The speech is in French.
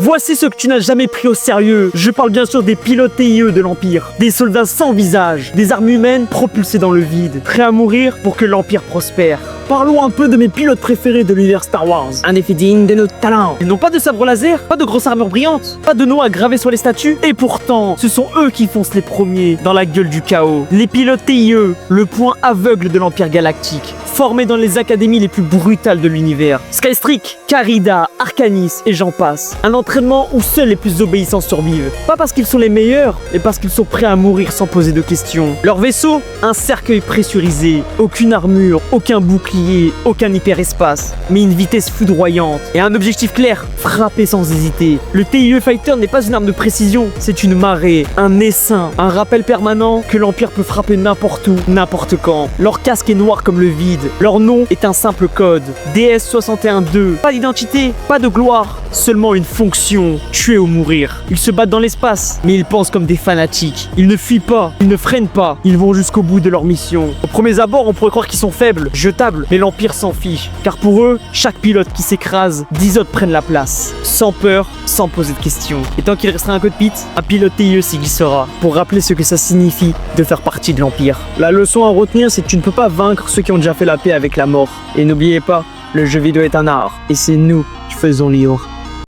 Voici ceux que tu n'as jamais pris au sérieux. Je parle bien sûr des pilotes TIE de l'Empire. Des soldats sans visage, des armes humaines propulsées dans le vide, prêts à mourir pour que l'Empire prospère. Parlons un peu de mes pilotes préférés de l'univers Star Wars. Un effet digne de nos talents. Ils n'ont pas de sabre laser, pas de grosse armure brillante, pas de noix à graver sur les statues. Et pourtant, ce sont eux qui foncent les premiers dans la gueule du chaos. Les pilotes TIE, le point aveugle de l'Empire galactique. Formés dans les académies les plus brutales de l'univers. Skystreak, Carida, Arcanis et j'en passe. Un entraînement où seuls les plus obéissants survivent. Pas parce qu'ils sont les meilleurs, mais parce qu'ils sont prêts à mourir sans poser de questions. Leur vaisseau, un cercueil pressurisé. Aucune armure, aucun bouclier, aucun hyperespace. Mais une vitesse foudroyante. Et un objectif clair, frapper sans hésiter. Le TIE Fighter n'est pas une arme de précision, c'est une marée, un essaim, un rappel permanent que l'Empire peut frapper n'importe où, n'importe quand. Leur casque est noir comme le vide. Leur nom est un simple code, DS-61-2. Pas d'identité, pas de gloire, seulement une fonction, tuer ou mourir. Ils se battent dans l'espace, mais ils pensent comme des fanatiques. Ils ne fuient pas, ils ne freinent pas, ils vont jusqu'au bout de leur mission. Au premier abord, on pourrait croire qu'ils sont faibles, jetables, mais l'Empire s'en fiche. Car pour eux, chaque pilote qui s'écrase, 10 autres prennent la place. Sans peur, sans poser de questions. Et tant qu'il restera un cockpit, un pilote TIE s'y glissera, pour rappeler ce que ça signifie de faire partie de l'Empire. La leçon à retenir, c'est que tu ne peux pas vaincre ceux qui ont déjà fait la paix avec la mort. Et n'oubliez pas, le jeu vidéo est un art, et c'est nous qui faisons l'IOR.